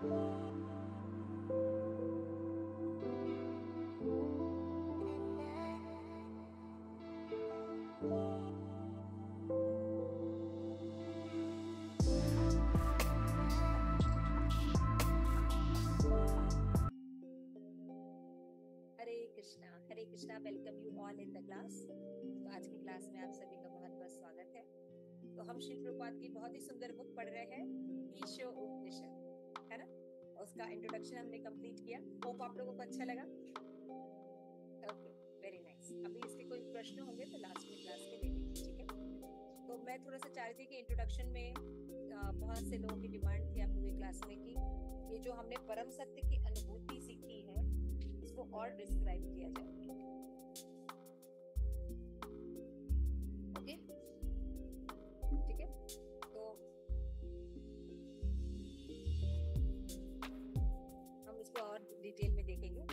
Hare Krishna, welcome you all in the class. तो आज की क्लास में आप सभी का बहुत बहुत स्वागत है। तो हम श्री प्रभुपाद की बहुत ही सुंदर बुक पढ़ रहे हैं, ईशो उपनिषद, है ना। उसका इंट्रोडक्शन हमने कंप्लीट किया। होप आप लोगों को अच्छा लगा। Okay, very nice. अभी इसके कोई प्रश्न होंगे तो लास्ट में क्लास में ले लीजिए, ठीक है। तो मैं थोड़ा सा चाह रही थी कि इंट्रोडक्शन में बहुत से लोगों की डिमांड थी आप लोगों की क्लास में कि ये जो हमने परम सत्य की अनुभूति सीखी है इसको और डिस्क्राइब किया जाए। ओके, ठीक है। तो हम इसको और डिटेल में देखेंगे।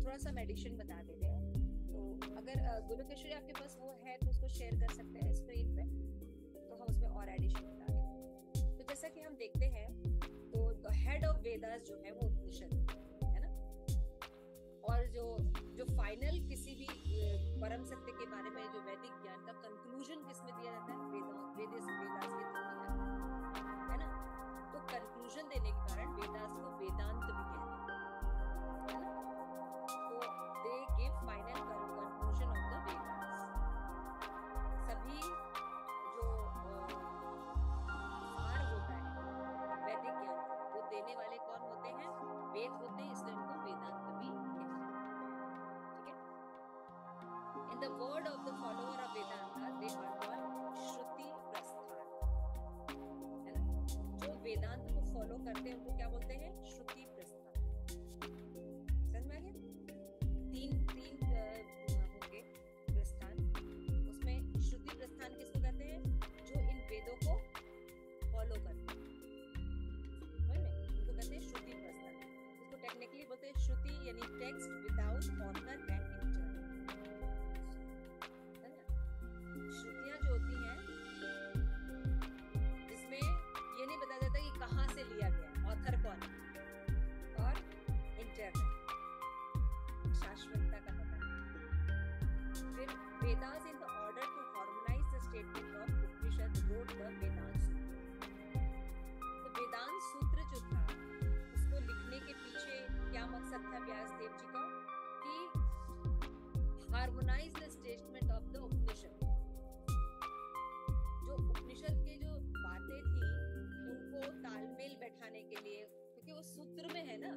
थोड़ा सा मेडिसिन बता देते हैं। तो अगर गुरुकेश्वरी आपके पास वो है तो उसको शेयर कर सकते हैं स्क्रीन पे, तो हम उसमें और एडिशन बता देंगे। तो जैसा कि हम देखते हैं तो हेड ऑफ वेदास जो है वो उपनिषद है ना। और जो फाइनल किसी भी परम सत्य के बारे में जो वैदिक ज्ञान का कंक्लूजन किसमें दिया जाता है, वेदास के थ्रू दिया जाता है ना। तो कंक्लूजन देने के कारण वेदास को वेदांत भी कहते हैं, है ना। तो they give final conclusion of the Vedas. सभी जो सार होता है वैदिक ज्ञान वो देने वाले कौन होते हैं, वेद होते हैं, इसलिए उनको वेदांत भी कहते हैं, ठीक है। In the word of the follower of Vedanta, they are called श्रुति प्रस्थान, है ना। जो वेदांत को फॉलो करते हैं उनको क्या बोलते हैं, श्रुति प्रस्थान। समझ में आ गया? तीन होंगे प्रस्थान। उसमें श्रुति प्रस्थान किसको कहते हैं, जो इन वेदों को फॉलो करते हैं, उनको कहते हैं श्रुति प्रस्थान। इसको टेक्निकली बोलते हैं श्रुति यानी text without author and internal. श्रुतियां जो होती हैं जिसमें ये नहीं बताया जाता कि कहाँ से लिया गया, ऑथर कौन है, और इंटरनल शाश्वतता का पता है। फिर Vedas in the order to harmonize the statement of Upanishad wrote the Vedanta sutra. तो वेदांत सूत्र जो था उसको लिखने के पीछे क्या मकसद था व्यासदेव जी का, कि harmonize the statement of the Upanishad. जो उपनिषद के जो बातें थी उनको तालमेल बैठाने के लिए, क्योंकि वो सूत्र में है ना,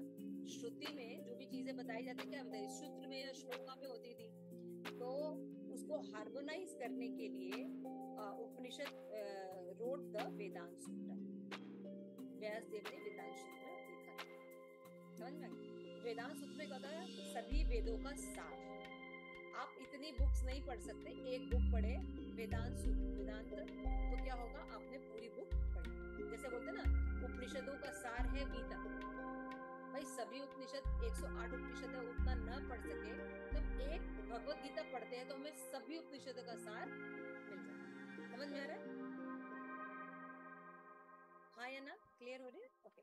श्रुति में जो भी चीजें बताई जाती क्या बताई सूत्र में या श्लोका में होती थी, तो उसको हार्मोनाइज करने के लिए उपनिषद रोट द वेदांत सूत्र। व्यासदेव ने वेदांत सूत्र लिखा था, समझ में। वेदांत सूत्र में कहता है सभी वेदों का सार। आप इतनी बुक्स नहीं पढ़ सकते, एक बुक पढ़े वेदांत सूत्र वेदांत तो क्या होगा, आपने पूरी बुक पढ़ी। जैसे बोलते ना उपनिषदों का सार है गीता, भाई सभी उपनिषद 108 उपनिषद है, उतना न पढ़ सके तो एक भगवत गीता पढ़ते हैं तो हमें सभी उपनिषदों का सार मिल जाता है। समझ में आ रहा है? हाँ या ना, क्लियर हो रही है? ओके,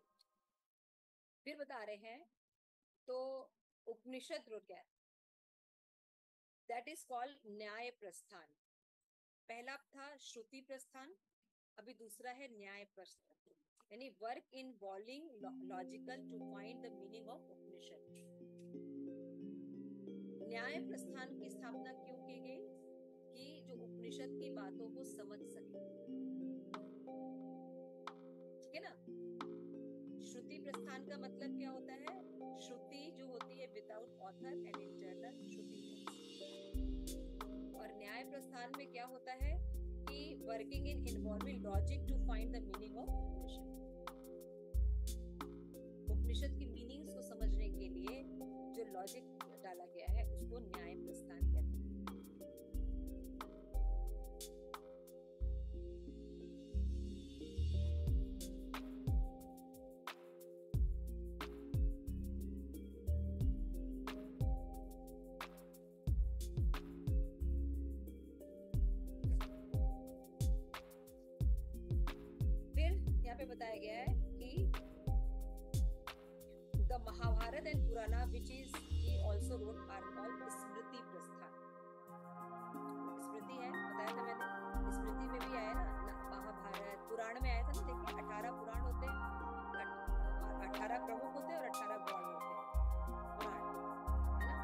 फिर बता रहे हैं तो उपनिषद रोट क्या है, दैट इज कॉल्ड न्याय प्रस्थान। पहला था श्रुति प्रस्थान, अभी दूसरा है न्याय प्रस्थान, यानी work involving logical to find the meaning of Upanishad. न्याय प्रस्थान की स्थापना क्यों की गई, कि जो उपनिषद की बातों को समझ सके, ठीक है ना। श्रुति प्रस्थान का मतलब क्या होता है, श्रुति जो होती है without author and internal shruti text. और न्याय प्रस्थान में क्या होता है कि working in involving logic to find the meaning of Upanishad. उपनिषद की मीनिंग्स को समझने के लिए जो लॉजिक डाला गया है उसको न्याय प्रस्थान कहते हैं। पे बताया गया है कि The Mahabharata and Purana, which is he also wrote, are called Smriti Prasthan. स्मृति है, बताया था मैंने, स्मृति में भी आया ना, महाभारत पुराण में आया था ना, देखिए 18 पुराण होते हैं, 18 प्रमुख होते हैं और 18 गौण होते हैं पुराण, है ना।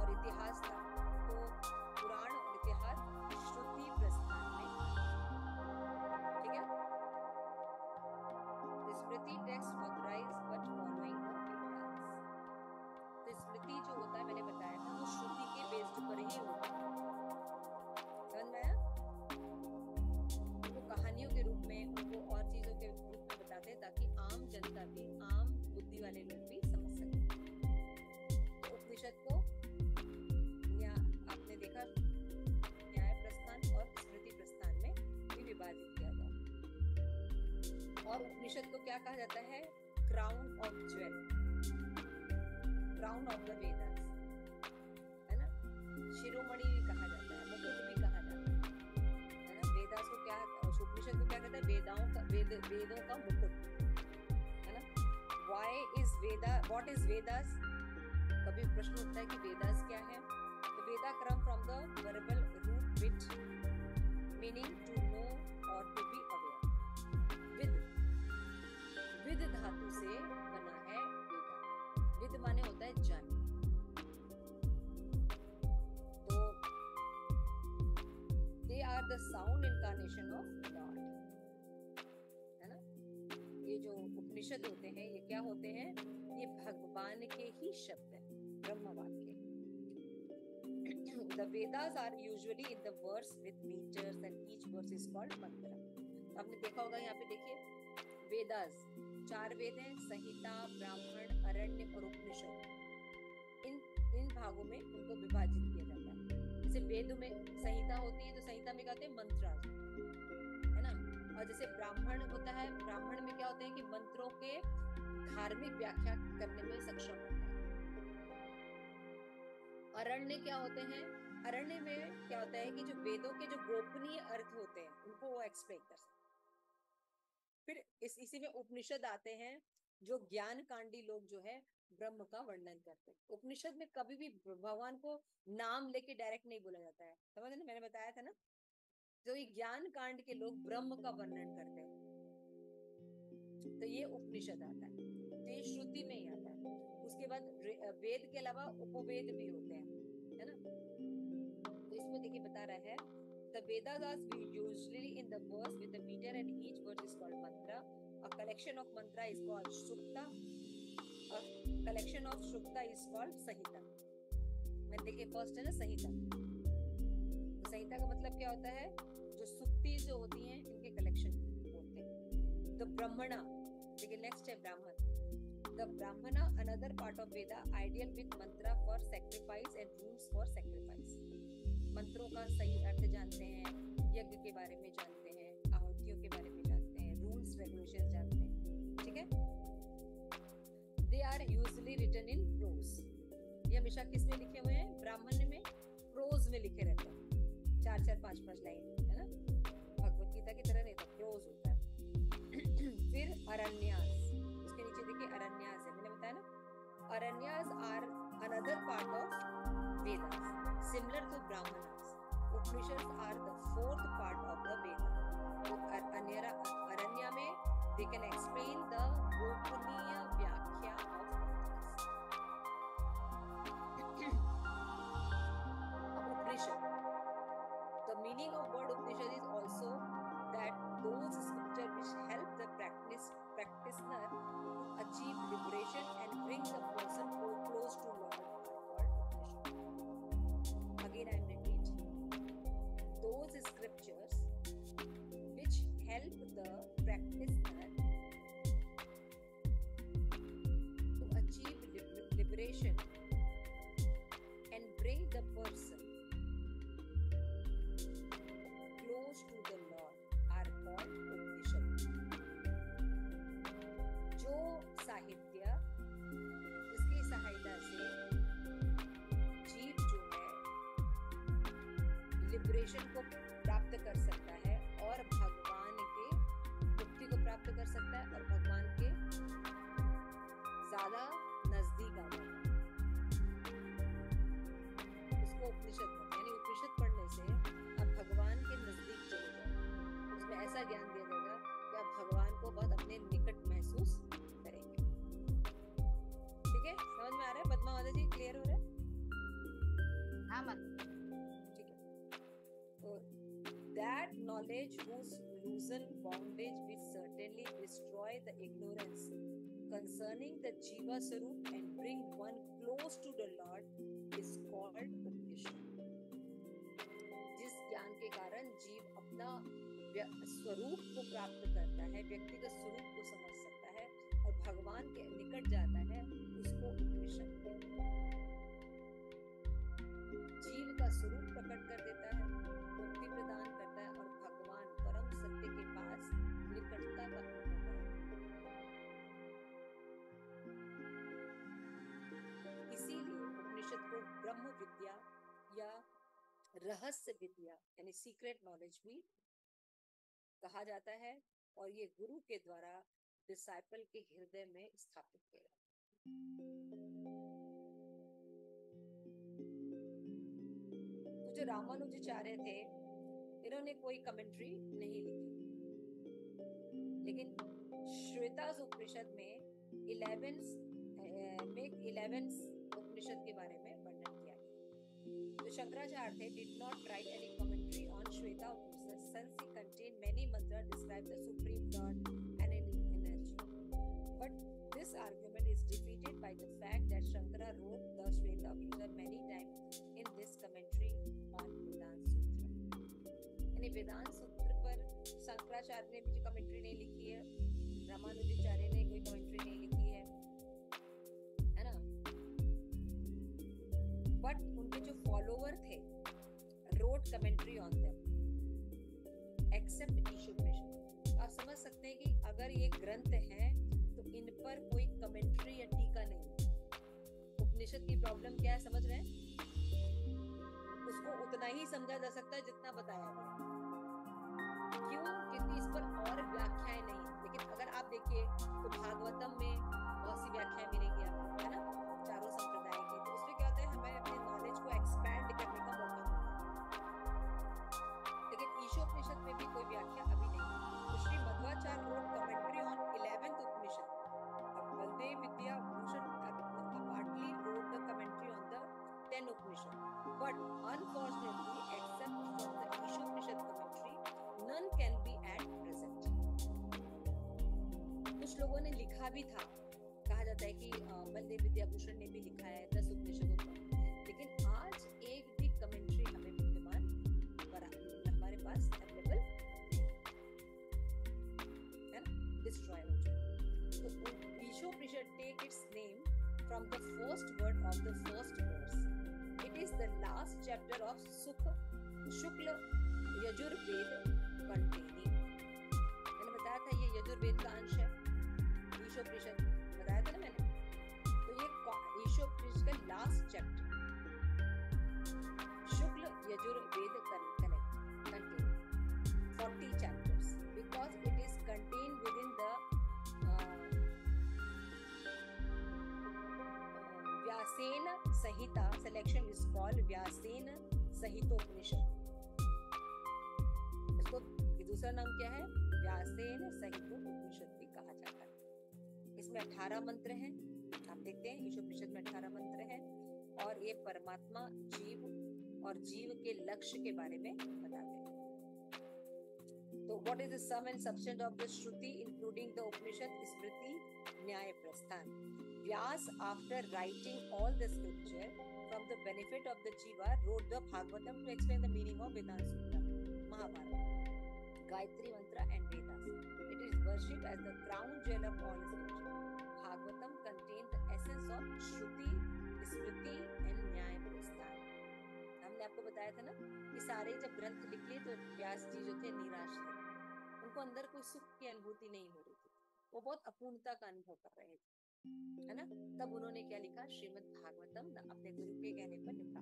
और इतिहास था, तो पुराण और इतिहास श्रुति प्रस्थान में, ठीक है। Smriti text authorize but following the Vedas. तो स्मृति जो होता है, मैंने बताया था, वो श्रुति के बेस्ड पर ही होता है, समझ में आया। उनको कहानियों के रूप में, उनको और चीजों के रूप में बताते हैं ताकि आम जनता भी, आम बुद्धि वाले लोग भी समझ सकें। तो उपनिषद को या आपने देखा न्याय प्रस्थान और स्मृति प्रस्थान में भी विभाजित किया था। और उपनिषद को क्या कहा जाता है? Crown of jewel, crown of the Vedas, है ना। शिरोमणि भी कहा जाता है, मुकुट भी कहा जाता है ना। वेदास को क्या, उपनिषद को क्या कहता है? वेदों का मुकुट, है ना। Why is Veda? What is Vedas? कभी प्रश्न उठता है कि वेदास क्या है? तो वेदा क्रम फ्रॉम द वर्बल रूट विच, मीनिंग टू नो और टू बी अवेयर। विद धातु से बना है वेदा। विद माने होता है जान। तो they are the sound incarnation of God, है ना। ये जो उपनिषद होते हैं, ये क्या होते हैं? ये भगवान के ही शब्द हैं, ब्रह्म वाक्य। The Vedas are usually in the verse with meters and each verse is called mantra. आपने देखा होगा, यहाँ पे देखिए वेदास 4 वेद हैं, संहिता, ब्राह्मण, अरण्य और उपनिषद। इन भागों में उनको विभाजित किया जाता है। जैसे वेद में संहिता होती है, तो संहिता में क्या होते हैं? मंत्र, है ना। और जैसे ब्राह्मण होता है, ब्राह्मण में क्या होते हैं कि मंत्रों के धार्मिक व्याख्या करने में सक्षम होते हैं। अरण्य क्या होते हैं? अरण्य में क्या होता है कि जो वेदों के जो गोपनीय अर्थ होते हैं, उनको वो एक्सप्लेन कर सकते हैं। फिर इसी में उपनिषद आते हैं, जो ज्ञान कांडी लोग जो है ब्रह्म का वर्णन करते हैं। उपनिषद में कभी भी भगवान को नाम लेके डायरेक्ट नहीं बोला जाता है, समझ ना, मैंने बताया था ना। जो ये ज्ञान कांड के लोग ब्रह्म का वर्णन करते हैं, तो ये उपनिषद आता है, तो ये श्रुति में ही आता है। उसके बाद वेद के अलावा उपवेद भी होते हैं, है ना। तो इसमें देखिए बता रहा है, the Vedas are usually in the verse with a meter and each verse is called mantra. A collection of mantra is called sukta. A collection of sukta is called संहिता। मैं देखिए फर्स्ट है ना संहिता। तो संहिता का मतलब क्या होता है? जो सुक्ति जो होती हैं, इनके कलेक्शन बोलते हैं। The ब्राह्मणा, देखिए नेक्स्ट है ब्राह्मण। The brahmana, another part of Veda, ideal with mantra for sacrifice and rules for sacrifice. मंत्रों का सही अर्थ जानते हैं, यज्ञ के बारे में जानते हैं, आहुतियों के बारे में जानते हैं, रूल्स रेगुलेशंस जानते हैं, ठीक है। They are usually written in prose. ये हमेशा किस में लिखे हुए हैं? ब्राह्मण में प्रोज में लिखे रहते हैं, 4-4, 5-5 लाइन, है ना। भगवत गीता की तरह नहीं था, प्रोज होता है। फिर अरण्यास, उसके नीचे देखिए अरण्यास है, मैंने बताया ना। अरण्यास are another part of Vedas, similar to Brahmanas. Upanishads are the 4th part of the Veda. तो अरण्या में they can explain the गोपनीय व्याख्या of Upanishad. The meaning of word Upanishad is also that those scriptures which help the practitioner to achieve liberation and bring the person close to Lord are called Upanishad. Again I am repeat. Those scriptures which help the practitioner to achieve liberation and bring the person close to the Lord are called Upanishad. जो साहित्य जिसकी सहायता से जीव जो है liberation को प्राप्त कर सकता है और भगवान के मुक्ति को प्राप्त कर सकता है और भगवान के ज्यादा नजदीक आ जाता है। उसको उपनिषद यानी उपनिषद पढ़ने से आप भगवान के नजदीक चले जाएंगे। उसमें ऐसा ज्ञान दिया जाएगा कि आप भगवान को बहुत अपने निकट महसूस करेंगे। ठीक है, समझ में आ रहा है पद्मा माता जी? क्लियर हो रहा है? हाँ माँ। ठीक है, तो that knowledge whose loosen bondage will certainly destroy the ignorance concerning the Jiva Sarup and bring one close to the Lord is called Upnishad. जिस ज्ञान के कारण जीव अपना स्वरूप को प्राप्त करता है, व्यक्तिगत स्वरूप को समझ सकता है और भगवान के निकट जाता है, उसको उपनिषद कहते हैं। जीव का स्वरूप प्रकट कर देता है, मुक्ति प्रदान करता है और भगवान परम सत्य के पास निकटता का अनुभव कराता है। इसीलिए उपनिषद को ब्रह्म विद्या या रहस्य विद्या यानी सीक्रेट नॉलेज भी कहा जाता है और ये गुरु के द्वारा डिसाइपल के हृदय में स्थापित किया जाता है। तो जो रामानुजाचार्य थे, इन्होंने कोई कमेंट्री नहीं लिखी, लेकिन श्वेतास उपनिषद में 11 उपनिषद के बारे में वर्णन किया गया। जो शंकराचार्य थे did not write any commentary on Shweta Upanishad since he contained many mantras describe the supreme Lord and energy. But this argument is defeated by the fact that Shankara wrote the Shweta Upanishad many times in this commentary on Vedanta Sutra. यानी वेदांत सूत्र पर शंकराचार्य ने भी commentary नहीं लिखी है, रामानुजाचार्य ने कोई कमेंट्री नहीं लिखी है ना? बट उनके जो फॉलोवर थे wrote commentary on them except Ishopanishad. आप समझ सकते हैं कि अगर ये ग्रंथ हैं तो इन पर कोई कमेंट्री या टीका नहीं। उपनिषद की प्रॉब्लम क्या है समझ रहे हैं? उसको उतना ही समझा जा सकता है जितना बताया गया। क्यों? क्योंकि इस पर और व्याख्याएं नहीं है। लेकिन अगर आप देखिए तो भागवतम में बहुत सी व्याख्याएं मिलेंगी आपको, है ना, चारों संप्रदाय की। तो उसमें क्या होता है, हमें अपने नॉलेज को एक्सपैंड करने का मौका मिलता है। लेकिन ईशोपनिषद में भी कोई व्याख्या अभी नहीं है। तो Shri Madhvacharya wrote commentary on 11th Upanishad. Baldev Vidya Bhushan partly wrote the commentary on the 10 Upanishad. But unfortunately, except for the Ishopanishad commentary, none can be at present. कुछ लोगों ने लिखा भी था, कहा जाता है कि बलदेव विद्याभूषण ने भी लिखा है 10 उपनिषदों पर, लेकिन आज एक भी कमेंट्री हमें विद्यमान हमारे पास अवेलेबल है ना, डिस्ट्रॉय हो चुका। तो Ishopanishad take its name from the first word of the first verse. It is the last chapter of Shukla Yajurved containing. मैंने बताया था ये यजुर्वेद का अंश है, ईशोपनिषद बताया था ना मैंने। तो ये ईशोपनिषद का last chapter Shukla Yajurveda containing 40 chapters because it is contained within the व्यासेन संहिता। selection is called व्यासेन संहितोपनिषद। इसको दूसरा नाम क्या है? व्यासेन संहितोपनिषद भी कहा जाता है। इसमें 18 मंत्र हैं, आप देखते हैं ईशोपनिषद में 18 मंत्र हैं और ये परमात्मा, जीव और जीव के लक्ष्य के बारे में बताते हैं। तो what is the sum and substance of the Shruti including the Upanishad, Smriti, Nyaya, Prasthan? Vyas, after writing all the scripture from the benefit of the Jiva, wrote the Bhagavatam to explain the meaning of Vedanta Sutra, Mahabharata, Gayatri Mantra and Vedas. It is worshipped as the crown jewel of all scripture. Bhagavatam contains the essence of Shruti, Smriti and Nyaya, Prasthan. हमने आपको बताया था ना कि सारे जब ग्रंथ लिखे तो व्यास जी जो थे निराश थे, उनको अंदर कोई सुख की अनुभूति नहीं हो रही थी, वो बहुत अपूर्णता का अनुभव कर रहे थे, है ना। तब उन्होंने क्या लिखा? श्रीमद् भागवतम अपने गुरु के कहने पर लिखा।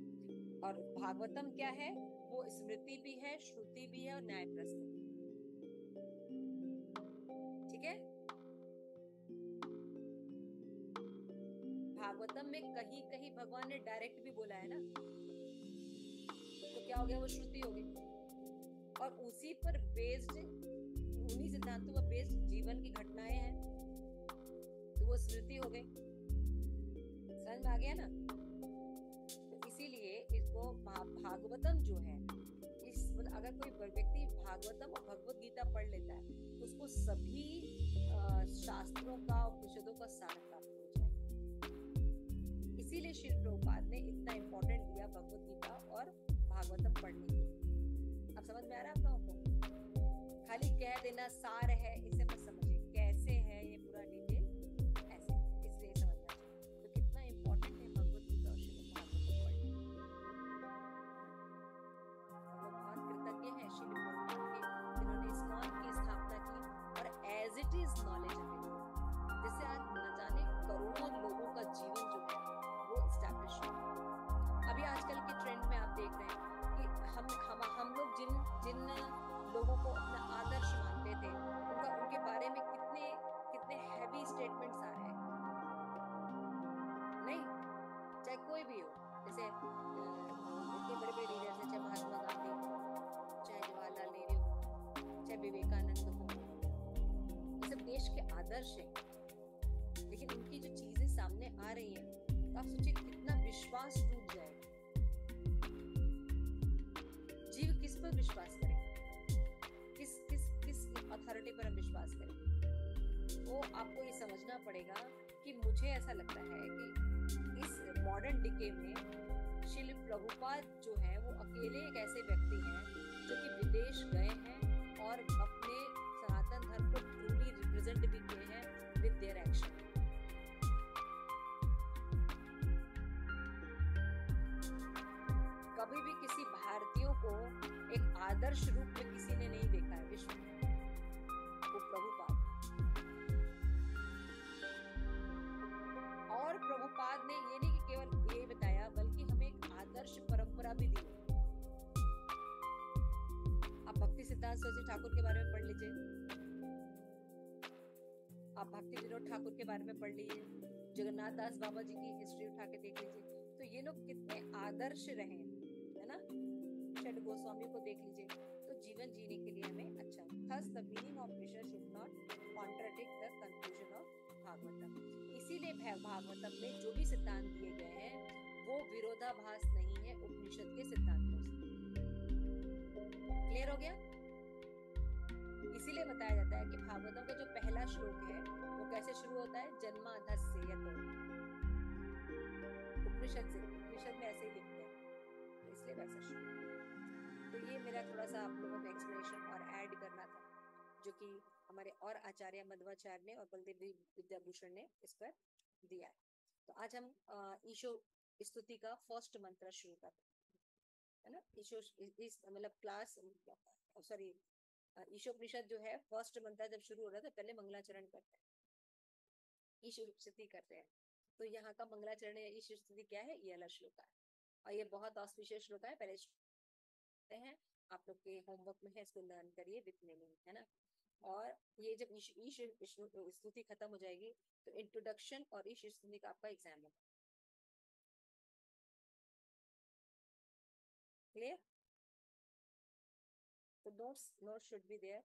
और भागवतम क्या है? वो स्मृति भी है, श्रुति भी है और न्याय प्रस्थ भी। ठीक है। भागवतम में कहीं कहीं भगवान ने डायरेक्ट भी बोला है ना, तो क्या हो गया, वो श्रुति हो गई। और उसी पर बेस्ड, उन्हीं सिद्धांतों पर बेस्ड जीवन की घटनाएं हैं, तो वो स्मृति हो गई। समझ में आ गया ना? तो इसीलिए इसको भागवतम जो है, इस अगर कोई व्यक्ति भागवतम और भगवत गीता पढ़ लेता है तो उसको सभी शास्त्रों का, उपनिषदों का सार प्राप्त हो जाए। इसीलिए श्री प्रभुपाद ने इतना इम्पोर्टेंट दिया भगवत गीता और भागवतम पढ़ने की। अब समझ में आ रहा है आप लोगों को? खाली कह देना सार है, इसे मत समझिए, कैसे है ये पूरा डिटेल, ऐसे, इसलिए समझना चाहिए। तो कितना इम्पोर्टेंट है भगवत गीता और श्रीमद् भागवतम पढ़ना। हम लोग बहुत कृतज्ञ हैं श्री प्रभुपाद के, जिन्होंने इस्कॉन की स्थापना की और as it is knowledge available, जिससे आज न जाने करोड़ों लोगों का जीवन जो है वो एस्टैब्लिश हो। अभी आजकल के ट्रेंड में आप देख रहे हैं कि हम लोग जिन जिन लोगों को अपना आदर्श मानते थे, उनके बारे में कितने हैवी स्टेटमेंट्स आ रहे हैं। नहीं, चाहे कोई भी हो, जैसे इतने बड़े बड़े लीडर्स हैं, चाहे महात्मा गांधी हो, चाहे जवाहरलाल नेहरू हो, चाहे विवेकानंद हो, ये सब देश के आदर्श हैं। लेकिन उनकी जो चीजें सामने आ रही हैं, तो आप सोचिए कितना विश्वास टूट जाएगा। जीव किस पर विश्वास करें, किस अथॉरिटी पर हम विश्वास करें? वो आपको ये समझना पड़ेगा कि मुझे ऐसा लगता है कि इस मॉडर्न डिके में श्रील प्रभुपाद जो है वो अकेले एक ऐसे व्यक्ति हैं जो कि विदेश गए हैं और अपने सनातन धर्म को ट्रूली रिप्रेजेंट भी किए हैं विद देयर एक्शन। कभी भी किसी भारतीयों को एक आदर्श रूप में किसी ने नहीं देखा है विश्व में, वो प्रभुपाद। और प्रभुपाद ने ये नहीं कि केवल ये बताया, बल्कि हमें एक आदर्श परंपरा भी दी। आप भक्ति सिद्धांत सरस्वती ठाकुर के बारे में पढ़ लीजिए, आप भक्ति विनोद ठाकुर के बारे में पढ़ लीजिए, जगन्नाथ दास बाबा जी की हिस्ट्री उठा के देख लीजिए, तो ये लोग कितने आदर्श रहे, है ना? षड गोस्वामी को देख लीजिए, तो जीवन जीने के लिए हमें अच्छा। Thus the meaning of Krishna should not contradict the conclusion of Bhagavatam. इसीलिए भागवतम में जो भी सिद्धांत दिए गए हैं वो विरोधाभास नहीं है उपनिषद के सिद्धांतों से। क्लियर हो गया? इसीलिए बताया जाता है कि भागवतम का जो पहला श्लोक है वो कैसे शुरू होता है, जन्माधस्य यतो। उपनिषद में ऐसे ही लिखते हैं, तो इसलिए वैसा शुरू। तो ये मेरा थोड़ा सा आप लोगों को एक्सप्लेनेशन और ऐड करना था, जो कि हमारे और आचार्य मध्वाचार्य ने और बलदेव विद्याभूषण ने इस पर दिया है। तो आज हम ईशो स्तुति का फर्स्ट मंत्र शुरू करते हैं, है ना? ईशो इस मतलब क्लास सॉरी ईशोपनिषद जो है फर्स्ट मंत्र जब शुरू हो रहा था, पहले मंगलाचरण करते हैं, ईशो स्तुति करते हैं। तो यहाँ का मंगलाचरण या ईशो स्तुति क्या है, ये वाला श्लोक है, और ये बहुत ऑस्पिशियस श्लोक है। पहले हैं आप लोग के होमवर्क में है, इसको लर्न करिए विद मीनिंग, है ना? और ये जब ईश स्तुति खत्म हो जाएगी तो इंट्रोडक्शन और ईश स्तुति का आपका एग्जाम होगा। क्लियर? तो नोट्स शुड बी देयर,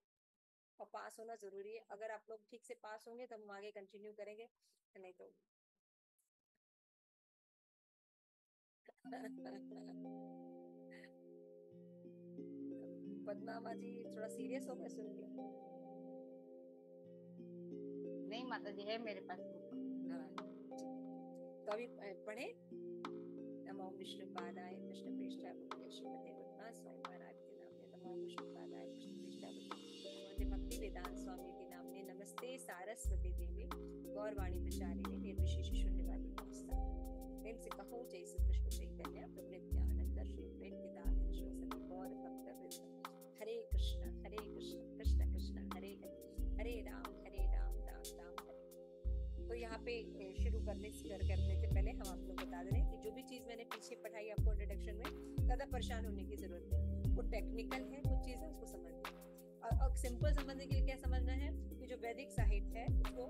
और पास होना जरूरी है। अगर आप लोग ठीक से पास होंगे तो हम आगे कंटिन्यू करेंगे, नहीं तो पद्मा जी थोड़ा सीरियस हो गए सुन के। नहीं माता जी, है मेरे पास। तो अभी पढ़े, नमो विष्णुपादाय कृष्णप्रेष्ठाय भूतले श्रीमते पद्मा स्वामीनारायण के नामने, नमो विष्णुपादाय कृष्णप्रेष्ठाय भूतले भक्ति वेदांत स्वामी के नामने, नमस्ते सारस्वती देवी गौरवाणी प्रचारिणे निर्विशेष शून्यवादी नमस्कार। प्रेम से कहो जय श्री कृष्ण चैतन्य प्रभु नित्यानंद श्री प्रेम सरस्वती गौर भक्तवृंद। हरे कृष्ण कृष्ण कृष्ण हरे हरे राम राम राम हरे। तो यहाँ पे शुरू करने से पहले हम आप लोग बता दे रहे हैं कि जो भी चीज मैंने पीछे पढ़ाई आपको इंट्रोडक्शन में, ज्यादा परेशान होने की जरूरत नहीं। वो टेक्निकल है, कुछ चीजें उसको समझना, और सिंपल समझने के लिए क्या समझना है कि जो वैदिक साहित्य है उसको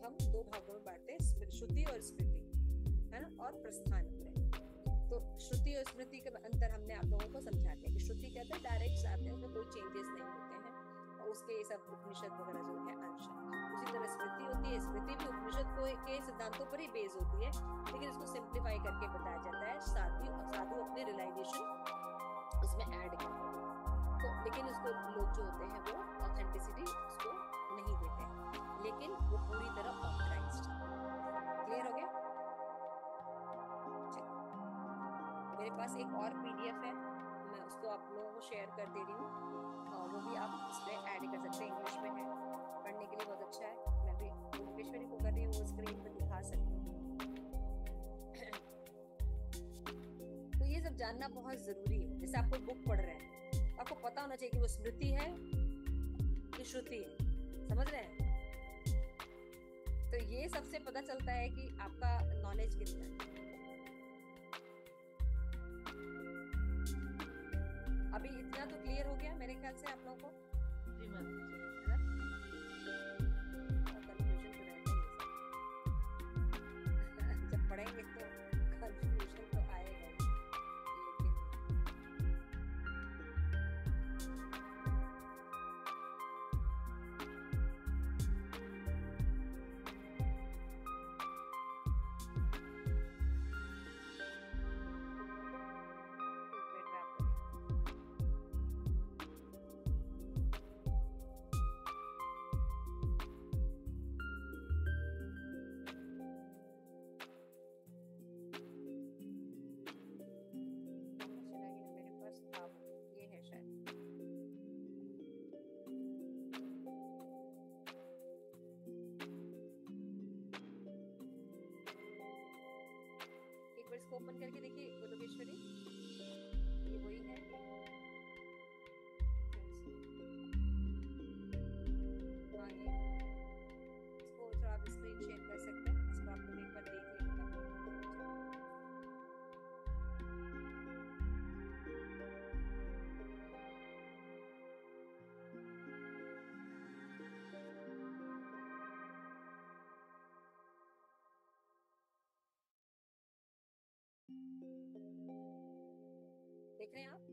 हम दो भागों में बांटते हैं, श्रुति और स्मृति। है ना, और प्रस्थान त्रय। तो श्रुति और स्मृति के अंतर हमने आप लोगों को समझा दिया कि श्रुति कहते हैं डायरेक्ट आते हैं, उसमें कोई चेंजेस नहीं होते हैं, और उसके ये सब उपनिषद वगैरह जो है अंश है। उसी तरह स्मृति होती है, स्मृति भी उपनिषद को के सिद्धांतों पर ही बेस होती है, लेकिन इसको सिंप्लीफाई करके बताया जाता है, साधु अपने रियलाइजेशन उसमें ऐड करते हैं। तो लेकिन उसको लोग जो होते हैं वो ऑथेंटिसिटी उसको नहीं देते हैं, लेकिन वो पूरी तरह ऑथराइज्ड। क्लियर हो गया? मेरे पास एक और पीडीएफ है, मैं उसको आप लोगों को शेयर कर दे रही हूँ, और वो भी आप इसमें ऐड कर सकते हैं, इंग्लिश में है, पढ़ने के लिए बहुत अच्छा है। मैं भी योगेश्वरी को कर रही हूँ, वो स्क्रीन पर दिखा सकती हूँ। तो ये सब जानना बहुत जरूरी है। जैसे आपको बुक पढ़ रहे हैं, आपको पता होना चाहिए कि वो स्मृति है कि श्रुति है, समझ रहे हैं? तो ये सबसे पता चलता है कि आपका नॉलेज कितना है। अभी इतना तो क्लियर हो गया मेरे ख्याल से आप लोगों को। कंफ्यूजन तो रहता ही है जब पढ़ेंगे तो कंफ्यूजन तो आएगा, इसको ओपन करके देखिए गोलोकेश्वरी, ये वही है। हाँ, ये इसको थोड़ा आप स्क्रीन शेयर कर सकते हैं, इसको आप लोग एक बार देख लेंगे। देख रहे हैं आप,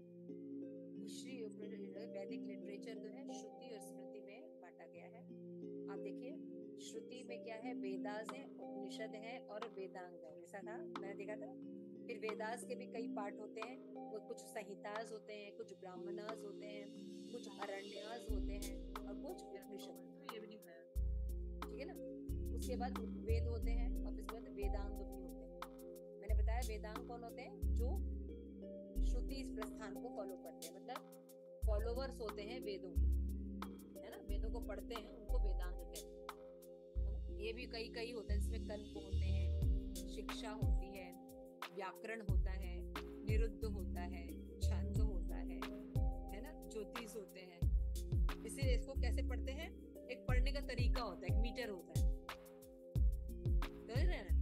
वैदिक लिटरेचर जो है श्रुति और स्मृति में बांटा गया है। आप देखिए, श्रुति में क्या है, वेदास है, उपनिषद है और वेदांग है, ऐसा था, मैंने देखा था। फिर वेदास के भी कई पार्ट होते हैं, वो कुछ संहितास होते हैं, कुछ ब्राह्मणास होते हैं, कुछ अरण्यास होते हैं, और कुछ उपनिषद। ठीक है ना? उसके बाद वेद होते हैं, और उसके बाद वेदांग भी होते हैं। मैंने बताया वेदांग कौन होते हैं, जो श्रुति इस प्रस्थान को फॉलो करते हैं, मतलब फॉलोवर्स होते हैं वेदों के, है ना, वेदों को पढ़ते हैं, उनको वेदांग कहते हैं। ये भी कई होते हैं, जिसमें कल्प होते हैं, शिक्षा होती है, व्याकरण होता है, निरुद्ध होता है, छंद होता है ना, ज्योतिष होते हैं। इसीलिए इसको कैसे पढ़ते हैं, एक पढ़ने का तरीका होता है, एक मीटर होता है, समझ रहे हैं ना?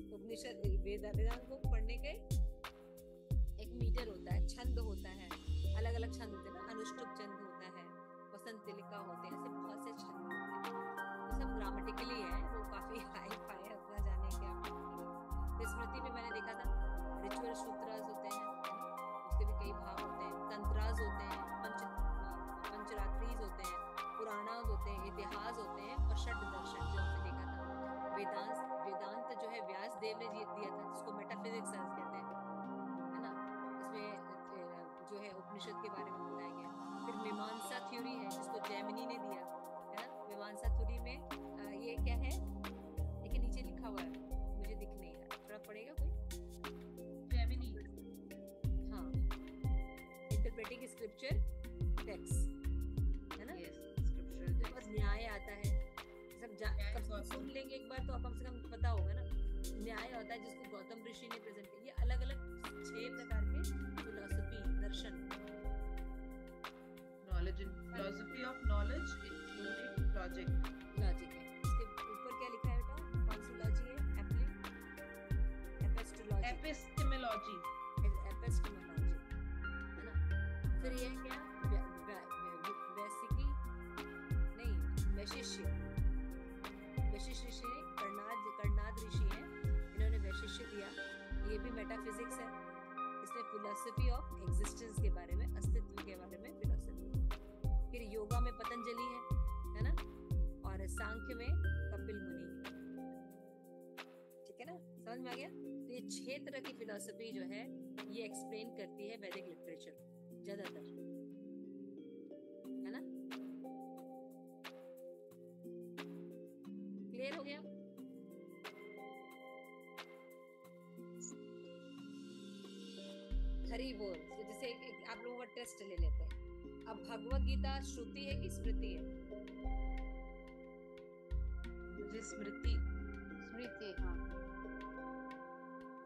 उपनिषद वेदांग को पढ़ने के एक मीटर होता है, छंद होता है, अलग अलग छंद होते हैं ना, अनुष्टुप छंद होता है, वसंतिलिका होते हैं, ऐसे बहुत से छंद होते हैं। वो सब ग्रामेटिकली है, वो काफी हाई फाई है, उतना जाने के। स्मृति में मैंने देखा था रिचुअल सूत्रास होते हैं, उसके भी कई भाग होते हैं, तंत्रास होते हैं, पंचरात्रीज होते हैं, पुराणास होते हैं, इतिहास होते हैं, और षड दर्शन जो हमने देखा था। वेदांत जो है व्यास देव ने दिया था, जिसको मेटाफिजिक्स कहते हैं, है ना। इसमें जो है उपनिषद के बारे में बताया गया। फिर मीमांसा थ्योरी है, जिसको जैमिनी ने दिया, है ना। मीमांसा थ्योरी में ये क्या है, देखिए नीचे लिखा हुआ है, मुझे दिख नहीं रहा, थोड़ा पढ़ेगा कोई? जैमिनी, हाँ, इंटरप्रेटिंग स्क्रिप्चर टेक्स्ट, है ना। स्क्रिप्चर और न्याय आता है, सब सुन लेंगे एक बार तो कम से कम पता होगा ना। न्याय होता है, जिसको गौतम ऋषि ने प्रेजेंट किया। ये अलग अलग 6 प्रकार के philosophy, Darshan, knowledge in philosophy of knowledge including logic है। इसके ऊपर क्या लिखा है बेटा, कौन सी लॉजी है? एपिस्टेमोलॉजी, है ना। फिर ये क्या, वैशिष्य ऋषि, कर्णाद ऋषि हैं, इन्होंने वैशिष्य शिष्य दिया, ये भी मेटाफिजिक्स है। इसमें फिलोसफी ऑफ एग्जिस्टेंस के बारे में, अस्तित्व के बारे में फिलोसफी। फिर योगा में पतंजलि है ना, और सांख्य में कपिल मुनि है। ठीक है ना, समझ में आ गया? तो ये 6 तरह की फिलोसफी जो है ये एक्सप्लेन करती है वैदिक लिटरेचर ज्यादातर, है ना? क्लियर हो गया? हरि बोल। तो जैसे आप लोगों का टेस्ट ले लेते हैं। अब भगवत गीता श्रुति है कि स्मृति है? मुझे स्मृति। स्मृति, हाँ।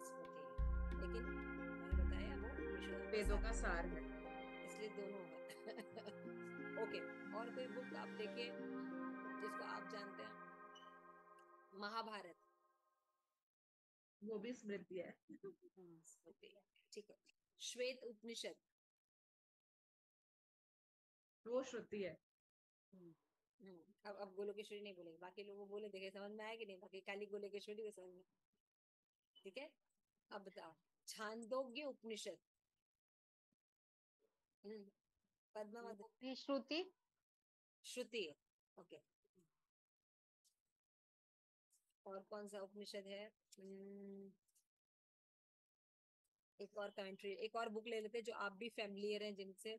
स्मृति है, लेकिन मैंने बताया वो वेदों का सार है, इसलिए दोनों है। ओके, और कोई बुक आप देखिए जिसको आप जानते हैं? महाभारत, वो भी स्मृति है। स्मृति, ठीक है। श्वेत उपनिषद, वो श्रुति है। अब गोलोकेश्वरी नहीं बोलेंगे, बाकी लोग वो बोले, देखे समझ में आया कि नहीं? बाकी खाली गोलोकेश्वरी को समझ में, ठीक है? अब बताओ, छांदोग्य उपनिषद, पद्मावत, श्रुति। श्रुति, ओके। और कौन सा उपनिषद है? एक और कमेंट्री, एक और बुक ले लेते हैं जो आप भी फैमिलियर हैं जिनसे,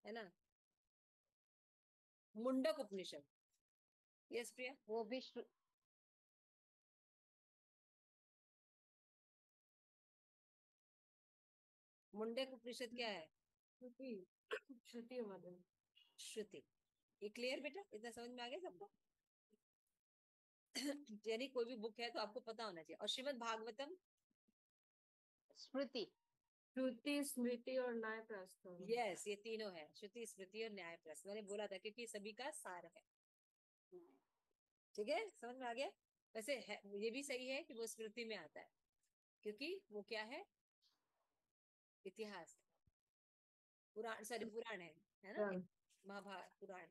है ना? मुंडक उपनिषद, यस प्रिया? वो भी मुंडक उपनिषद क्या है? श्रुति। श्रुति हमारे श्रुति। ये क्लियर बेटा? इतना समझ में आ गया सबको? यानी कोई भी बुक है तो आपको पता होना चाहिए। और श्रीमद् भागवतम, स्मृति। श्रुति, स्मृति और न्याय प्रस्थ। यस, ये तीनों है, श्रुति, स्मृति और न्याय प्रस्थ। मैंने बोला था क्योंकि सभी का सार है। ठीक है, समझ में आ गया? वैसे है, ये भी सही है कि वो स्मृति में आता है, क्योंकि वो क्या है? इतिहास, पुराण, सॉरी पुराण है ना? महाभारत पुराण।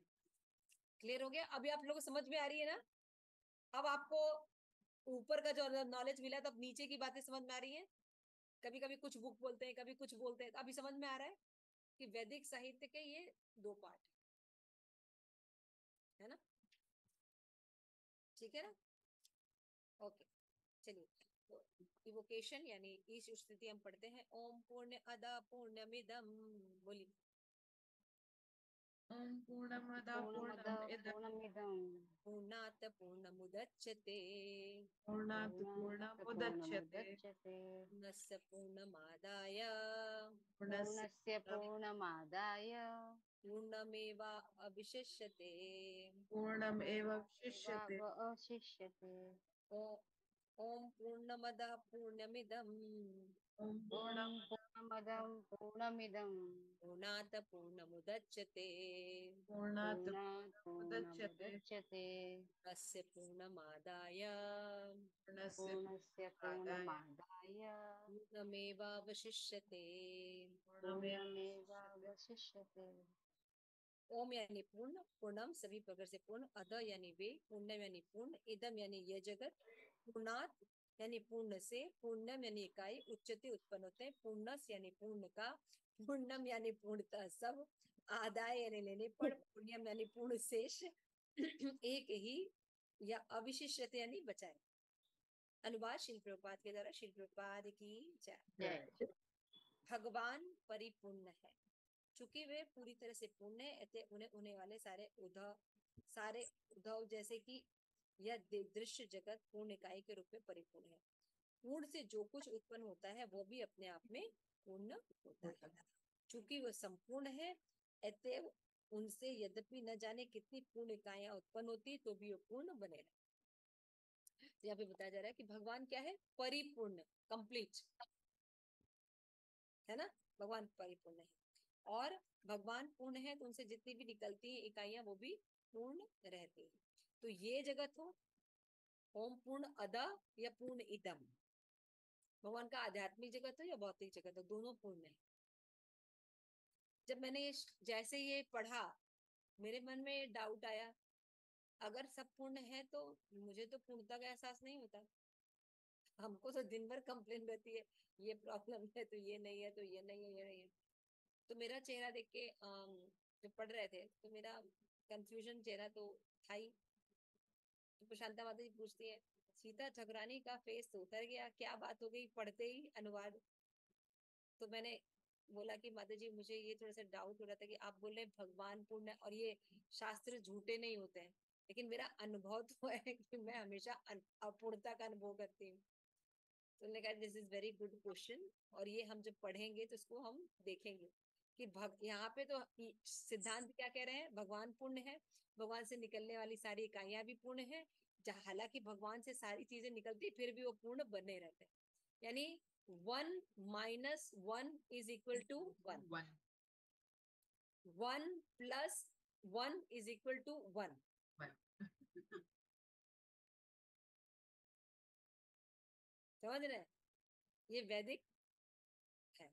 क्लियर हो गया? अभी आप लोगों को समझ में आ रही है ना? अब आपको ऊपर का जो नॉलेज मिला, तो अब नीचे की बातें समझ में आ रही है। कभी कभी कुछ बुक बोलते हैं, कभी कुछ बोलते हैं, तो अभी समझ में आ रहा है कि वैदिक साहित्य के ये 2 पार्ट है ना? ठीक है ना? ओके, चलिए। तो इवोकेशन यानी इस स्थिति हम पढ़ते हैं। ओम पूर्ण अदा पूर्णमिदम, बोली। ओम पूर्णमदा पूर्णमिदं पूर्णात् पूर्णमुदच्यते पूर्णात् पूर्णमुदच्यते पूर्णस्य पूर्णमादाय पूर्णस्य पूर्णमादाय पूर्णमेवावशिष्यते। पूर्णमेवावशिष्यते। ओम पूर्णमदः पूर्णमिदम् ओम पूर्णमदं पूर्णमिदं पूर्णात् पूर्णमुदच्यते पूर्णात् पूर्णमुदच्यते पूर्णस्य पूर्णमादाय पूर्णस्य पूर्णमादाय पूर्णमेवावशिष्यते। पूर्णमेवावशिष्यते। ओम यानी पूर्ण, पूर्णम सभी प्रकार से पूर्ण, अध यानी वे, पूर्णम यानी पूर्ण, इदम यानी यह जगत, पूर्णात् यानी पूर्ण से, पूर्णम यानी इकाई, उच्चते उत्पन्न होते हैं, पूर्णस यानी पूर्ण का, पूर्णम यानी पूर्णतः सब, आदाय यानी लेने पर, पुण्यम यानी पूर्ण शेष, एक ही, या अविशिष्यते यानी बचाए। अनुवाद शिल प्रपात के द्वारा। शिल प्रपात की जय। भगवान परिपूर्ण है, चूंकि वे पूरी तरह से पूर्ण है, अतः उन्हें होने वाले सारे उद्धव जैसे कि यह दृश्य जगत पूर्ण इकाई के रूप में परिपूर्ण है। पूर्ण से जो कुछ उत्पन्न होता है वो भी अपने आप में पूर्ण होता है। चूंकि वह संपूर्ण है, अतः उनसे यद्यपि न जाने कितनी पूर्ण इकाइयां उत्पन्न होती तो भी वो पूर्ण बने रहे। तो यहाँ पे बताया जा रहा है कि भगवान क्या है? परिपूर्ण, कंप्लीट, है ना? भगवान परिपूर्ण है, और भगवान पूर्ण है तो उनसे जितनी भी निकलती है इकाइयां वो भी पूर्ण रहती है। तो ये जगत हो, ओम पूर्ण अदा या पूर्ण इदम, भगवान का आध्यात्मिक जगत हो या भौतिक जगत हो, दोनों पूर्ण है। जब मैंने जैसे ये पढ़ा, मेरे मन में डाउट आया, अगर सब पूर्ण है तो मुझे तो पूर्णता का एहसास नहीं होता, हमको तो दिन भर कंप्लेन रहती है, ये प्रॉब्लम है तो ये नहीं है, तो ये नहीं है, ये नहीं है। तो मेरा चेहरा देख के जब पढ़ रहे थे तो मेरा कंफ्यूजन चेहरा तो था ही। तो प्रशांता माता जी पूछती है, सीता ठकुरानी का फेस तो उतर गया, क्या बात हो गई पढ़ते ही अनुवाद? तो मैंने बोला कि माता जी मुझे ये थोड़ा सा डाउट हो रहा था कि आप बोल रहे हैं भगवान पूर्ण है और ये शास्त्र झूठे नहीं होते हैं, लेकिन मेरा अनुभव तो है कि मैं हमेशा अपूर्णता का अनुभव करती हूँ। तो उन्होंने कहा this is very good question, और ये हम जब पढ़ेंगे तो इसको हम देखेंगे कि यहाँ पे तो सिद्धांत क्या कह रहे हैं, भगवान पूर्ण है, भगवान से निकलने वाली सारी इकाइयां भी पूर्ण है, हालांकि भगवान से सारी चीजें निकलती फिर भी वो पूर्ण बने रहते हैं। यानी 1 minus 1 is equal to 1, 1 plus 1 is equal to 1। समझ रहे हैं? ये वैदिक है।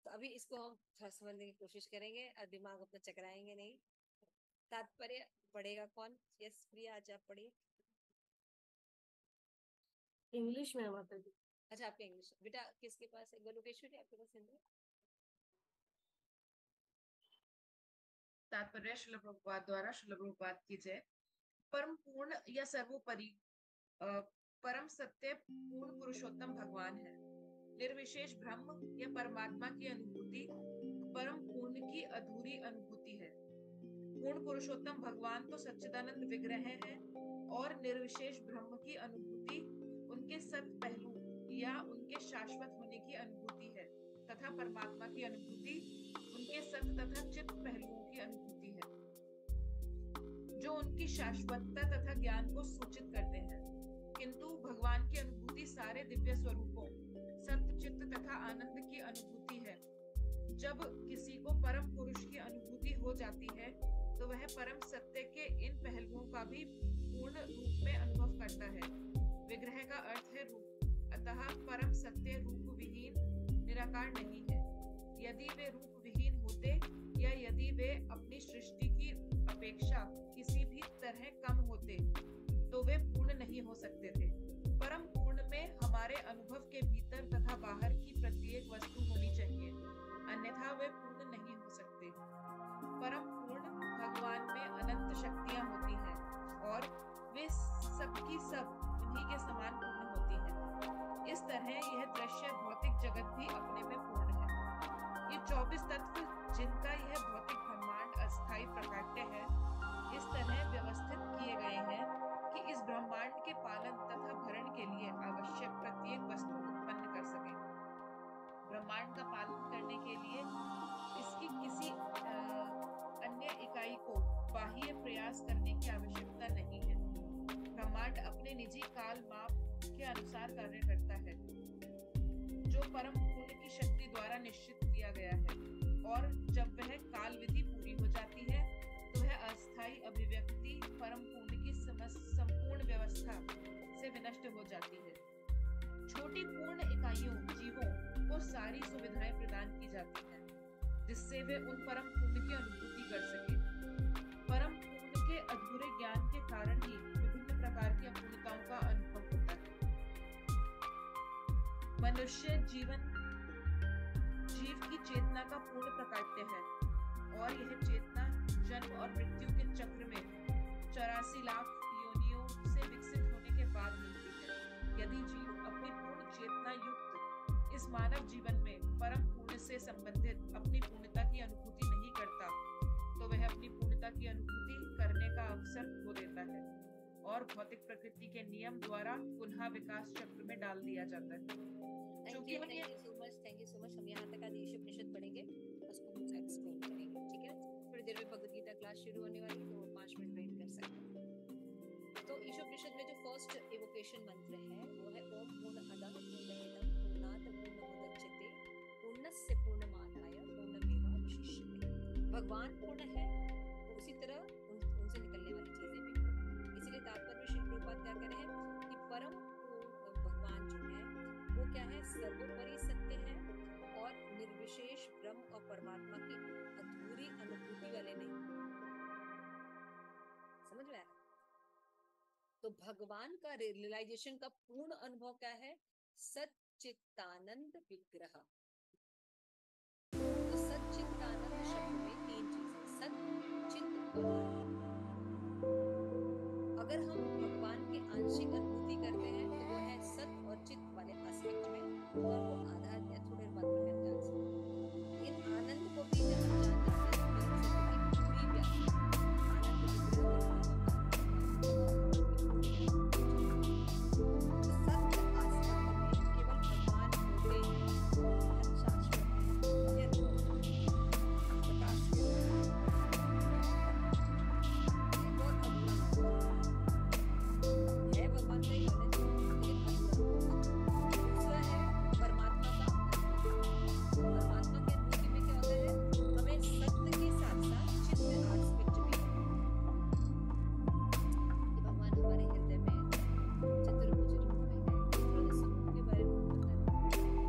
तो अभी इसको हम थोड़ा समझने की कोशिश करेंगे और दिमाग अपना चकराएंगे नहीं। तात्पर्य पढ़ेगा कौन? यस प्रिया, आज आप पढ़िए। इंग्लिश में माता जी। अच्छा, आपके इंग्लिश बेटा किसके पास है? गोलोकेश्वरी आपके पास हिंदी? तात्पर्य श्रील प्रभुपाद द्वारा, श्रील प्रभुपाद की जय। परम पूर्ण या सर्वोपरि परम सत्य पूर्ण पुरुषोत्तम भगवान है। निर्विशेष ब्रह्म या परमात्मा की अनुभूति परम पूर्ण की अधूरी अनुभूति है। पूर्ण पुरुषोत्तम भगवान तो सच्चिदानंद विग्रह है और निर्विशेष ब्रह्म की अनुभूति उनके सत पहलू या उनके शाश्वत होने की अनुभूति है, तथा परमात्मा की अनुभूति उनके सत तथा चित्त पहलुओं की अनुभूति है, जो उनकी शाश्वतता तथा ज्ञान को सूचित करते हैं। किंतु भगवान की अनुभूति सारे दिव्य स्वरूपों, सत्य, चित्त तथा आनंद की अनुभूति है। जब किसी को परम पुरुष की अनुभूति हो जाती है तो वह परम सत्य के इन पहलुओं का भी पूर्ण रूप में अनुभव करता है। विग्रह का अर्थ है रूप, अतः परम सत्य रूप विहीन निराकार नहीं है। यदि वे रूप विहीन होते या यदि वे अपनी सृष्टि की अपेक्षा किसी भी तरह कम होते तो वे पूर्ण नहीं हो सकते थे। परम पूर्ण में हमारे अनुभव के भीतर तथा बाहर की प्रत्येक वस्तु होनी चाहिए, अन्यथा वे पूर्ण नहीं हो सकते। परम पूर्ण भगवान में अनंत शक्तियां होती हैं और वे सबकी सब उन्हीं के समान पूर्ण होती हैं। इस तरह यह दृश्य भौतिक जगत भी अपने में पूर्ण है। ये 24 तत्व जिनका यह भौतिक ब्रह्मांड अस्थायी प्रकाट्य है, इस तरह व्यवस्थित किए गए हैं कि इस ब्रह्मांड के पालन तथा भरण के लिए आवश्यक प्रत्येक वस्तु उत्पन्न कर सके। ब्रह्मांड का पालन करने के लिए इसकी किसी अन्य इकाई को बाह्य प्रयास करने की आवश्यकता नहीं है। ब्रह्मांड अपने निजी काल माप के अनुसार कार्य करता है, जो परम पूर्ण की शक्ति द्वारा निश्चित किया गया है, और जब वह काल विधि पूरी हो जाती है तो वह अस्थायी अभिव्यक्ति परम पूर्ण की संपूर्ण व्यवस्था से विनष्ट हो जाती है। छोटी पूर्ण इकाइयों जीवों को सारी सुविधाएं प्रदान की जाती हैं, जिससे वे उन परम पूर्ण की अनुभूति कर सके। परम पूर्ण के अधूरे ज्ञान के कारण ही विभिन्न प्रकार की अपूर्णताओं का अनुभव होता है। मनुष्य जीव की चेतना का पूर्ण प्रकाट्य है, और यह चेतना जन्म और मृत्यु के चक्र में 84 लाख योनियों से विकसित होने के बाद मिलती है। यदि जीव अपनी पूर्ण चेतना युक्त इस मानव जीवन में परम पूर्ण से संबंधित अपनी पूर्णता की अनुभूति नहीं करता तो वह अपनी पूर्णता की अनुभूति करने का अवसर खो देता है और भौतिक प्रकृति के नियम द्वारा पुनः विकास चक्र में डाल दिया जाता है। Thank you so much. हम यहाँ तक आज ईशोपनिषद पढ़ेंगे, उसको हम एक्सप्लेन करेंगे, ठीक है? थोड़ी देर में भगवद गीता क्लास शुरू होने वाली है, तो 5 मिनट वेट कर सकते हैं। तो ईशोपनिषद में जो फर्स्ट इवोकेशन मंत्र है वो है ओम पूर्णमदः पूर्णमिदं पूर्णात् पूर्णमुदच्यते पूर्णस्य पूर्णमादाय पूर्णमेवावशिष्यते। भगवान पूर्ण है, तो उसी तरह उनसे निकलने वाली चीजें भी पूर्ण। इसीलिए तात्पर्य श्री प्रभुपाद क्या कह रहे हैं कि परम भगवान जो है वो क्या है, सर्वोपरि सत्य है और निर्विशेष ब्रह्म और परमात्मा की अधूरी अनुभूति वाले नहीं। समझ में आया? तो भगवान का रियलाइजेशन का पूर्ण अनुभव क्या है? सच्चित्तानंद विग्रह। तो सच्चित्तानंद शब्द में तीन चीजें, सत, चित और आनंद। अगर हम भगवान की आंशिक अनुभूति करते हैं तो वो है सत और चित वाले एस्पेक्ट में, और वो आधार या थोड़े बाद में हम जान सकते हैं। इन आनंद को भी जब हम जान जाते हैं तो परम सत्य की पूरी व्याख्या आनंद विग्रह और सत्य आस्था में केवल भगवान होते हैं, धर्म शास्त्र है, यह प्रकाश के बहुत अधूरा है भगवान का ही नॉलेज, लेकिन अधूरा। दूसरा है परमात्मा का अनुभव। परमात्मा की अनुभूति में क्या होता है? हमें सत्य के साथ साथ चित्त एस्पेक्ट भी है कि भगवान हमारे हृदय में चतुर्भुज रूप में है। थोड़ा सा स्वरूप के बारे में बताना है ना।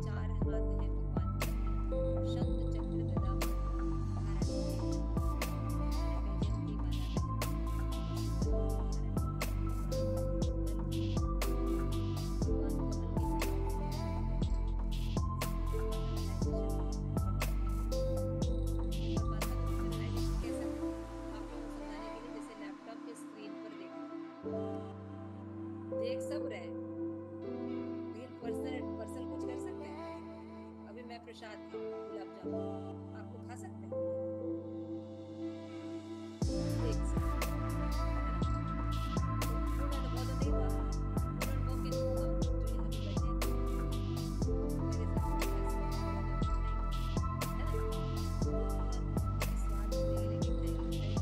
चार हाथ है भगवान के, शंख चक्र गदा देख सब रहे हैं, लेकिन पर्सनल कुछ कर सकते हैं? अभी मैं प्रसाद खाऊं, गुलाब जामुन, आपको खा सकते हैं? देख सकते हैं, है ना? तो पूर्ण अनुभव तो नहीं हुआ। पूर्ण अनुभव के लिए हम जो यहाँ पे बैठे हैं, मेरे साथ है ना? तो स्वाद लेकिन टेक्स्ट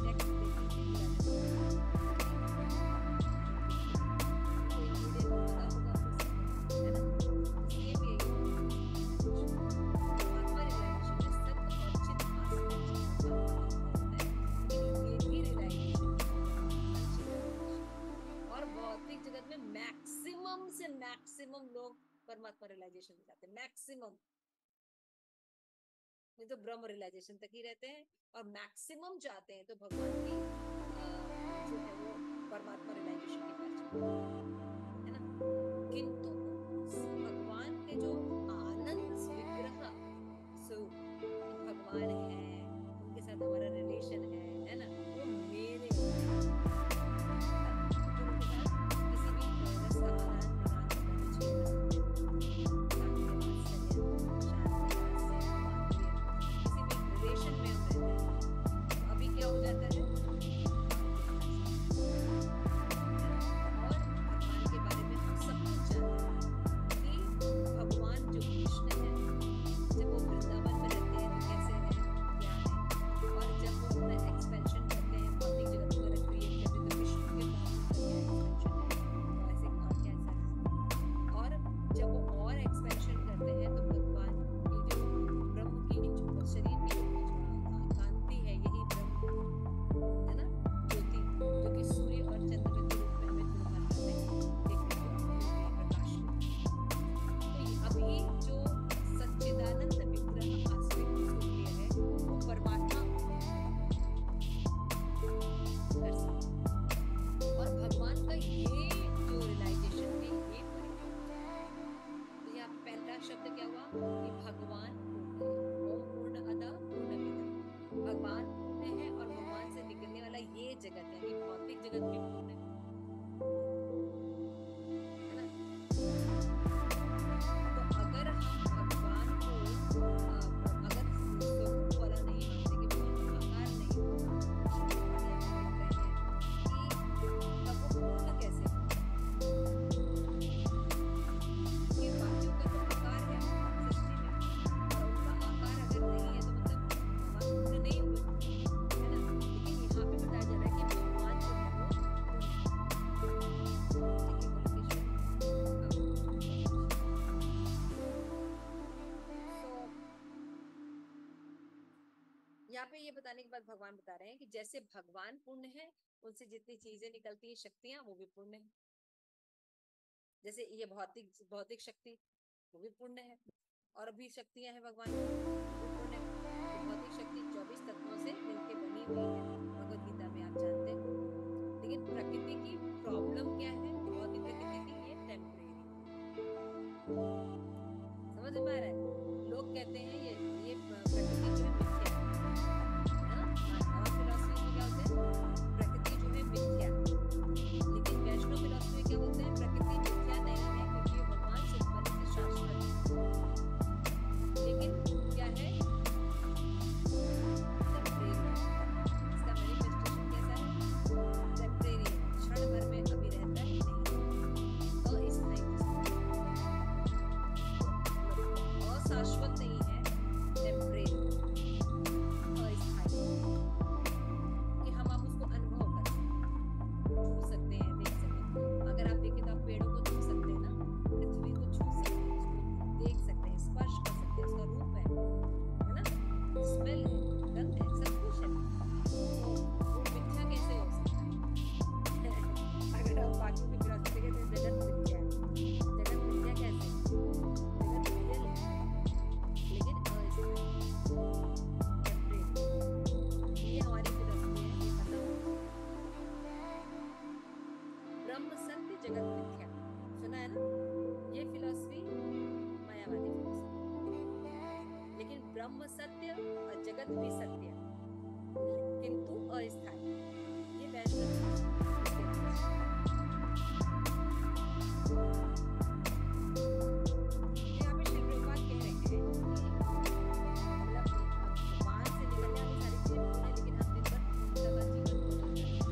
मैक्सिमम लोग परमात्मा रियलाइजेशन में जाते हैं, मैक्सिमम। नहीं तो ब्रह्म रियलाइजेशन तक ही रहते हैं, और मैक्सिमम जाते हैं तो भगवान की जो है वो परमात्मा रियलाइजेशन की तरफ, है ना। किंतु भगवान के जो आनंद विग्रह स्वरूप भगवान है, उनके साथ हमारा रिलेशन है ना, वो मेरे यहाँ पे ये बताने के बाद भगवान बता रहे हैं कि जैसे भगवान पूर्ण है, उनसे जितनी चीजें निकलती है, शक्तियां, वो भी पूर्ण है। जैसे ये भौतिक शक्ति वो भी पूर्ण है, और भी शक्तियां हैं भगवान की, वो भी पूर्ण है। तो भौतिक शक्ति 24 तत्वों से मिलकर बनी हुई है, भगवद गीता में आप जानते हैं। जगत भी सत्य किंतु अस्थायी। ये बहस करते हैं। यहाँ पे श्री प्रभुपाद कह रहे हैं कि मतलब भगवान से निकलने वाली सारी चीजें नहीं है, लेकिन हम दिन भर पूर्णता का जीवन को जीते हैं। वो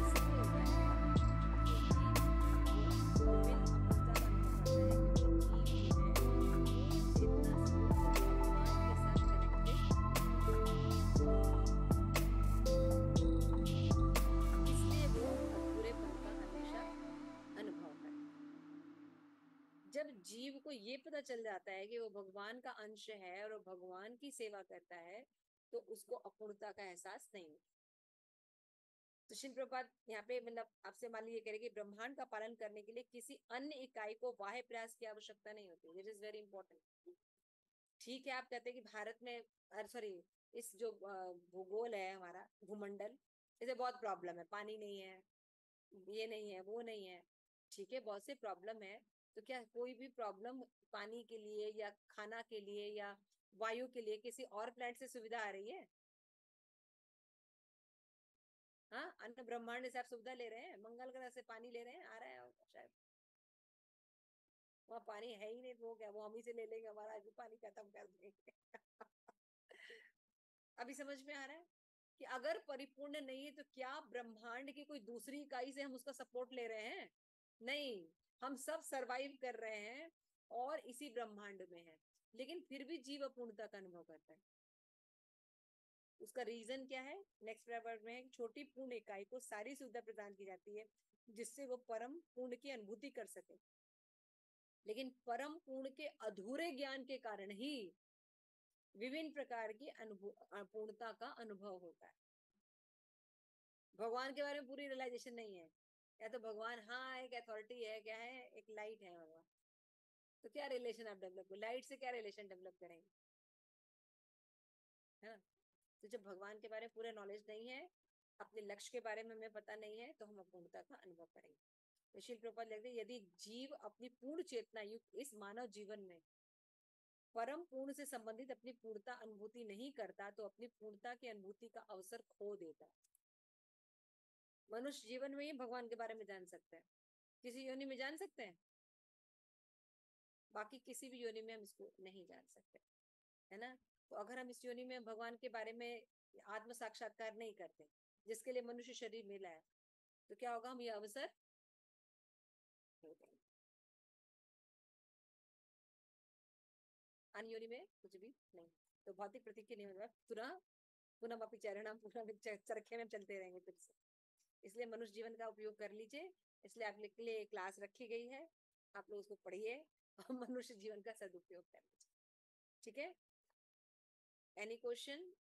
इसलिए होता है क्योंकि वो विभिन्न अपूर्णता का अनुभव करता है, क्योंकि जीव जो है वो चेतना स्वरूप भगवान के साथ कनेक्टेड, इसलिए वो अधूरेपन का हमेशा अनुभव करता है। जब जीव को ये पता चल जाता है कि वो भगवान का अंश है और वो भगवान की सेवा करता है, तो उसको अपूर्णता का एहसास नहीं होता। तो श्रील प्रभुपाद यहाँ पे मतलब आपसे मान लीजिए कह रहे कि ब्रह्मांड का पालन करने के लिए किसी अन्य इकाई को बाह्य प्रयास की आवश्यकता नहीं होती। This is very important. ठीक है, आप कहते हैं कि भारत में सॉरी इस जो भूगोल है हमारा भूमंडल, इसे बहुत प्रॉब्लम है, पानी नहीं है, ये नहीं है, वो नहीं है। ठीक है, बहुत से प्रॉब्लम है। तो क्या कोई भी प्रॉब्लम पानी के लिए या खाना के लिए या वायु के लिए किसी और प्लेनेट से सुविधा आ रही है? हाँ, अन्य ब्रह्मांड से आप सुविधा ले रहे हैं, मंगल ग्रह से पानी ले रहे हैं, आ रहा है शायद। वहाँ पानी है ही नहीं, वो क्या, वो हम ही से ले लेंगे, हमारा भी पानी खत्म कर देंगे। अभी समझ में आ रहा है कि अगर परिपूर्ण नहीं है तो क्या ब्रह्मांड की कोई दूसरी इकाई से हम उसका सपोर्ट ले रहे हैं? नहीं, हम सब सरवाइव कर रहे हैं और इसी ब्रह्मांड में है, लेकिन फिर भी जीव अपूर्णता का अनुभव करता है। उसका रीजन क्या है? नेक्स्ट पैराग्राफ में है, छोटी पूर्ण इकाई को सारी सुविधा प्रदान की जाती है जिससे वो परम पूर्ण की अनुभूति कर सके, लेकिन परम पूर्ण के अधूरे ज्ञान के कारण ही विभिन्न प्रकार की अपूर्णता का अनुभव होता है। भगवान के बारे में पूरी रियलाइजेशन नहीं है, या तो भगवान हाँ एक अथॉरिटी है, क्या है, एक लाइट है भगवान, तो क्या रिलेशन आप डेवलप करें, लाइट से क्या रिलेशन डेवलप करेंगे, है ना? तो जब भगवान के बारे में पूरा नॉलेज नहीं है, अपने लक्ष्य के बारे में हमें पता नहीं है, तो हम अपूर्णता का अनुभव करेंगे। तो श्रील प्रभुपाद लिखते हैं, यदि जीव अपनी पूर्ण चेतना युक्त इस मानव जीवन में परम पूर्ण से संबंधित अपनी पूर्णता अनुभूति नहीं करता, तो अपनी पूर्णता की अनुभूति का अवसर खो देता है। मनुष्य जीवन में ही भगवान के बारे में जान सकते हैं, किसी योनि में जान सकते हैं, बाकी किसी भी योनि में हम इसको नहीं जान सकते, है ना? तो अगर हम इस योनि में भगवान के बारे में आत्म साक्षात्कार नहीं करते, जिसके लिए मनुष्य शरीर मिला है, तो क्या होगा, हम ये अवसर खो देंगे। अन्य योनि में कुछ भी नहीं। तो भौतिक प्रतीक के नियम पुनः वापी चरणम पुनः चरखे में चलते रहेंगे फिर से। इसलिए मनुष्य जीवन का उपयोग कर लीजिए, इसलिए आप के लिए क्लास रखी गई है, आप लोग उसको पढ़िए और मनुष्य जीवन का सदुपयोग कर लीजिए। ठीक है? Any question?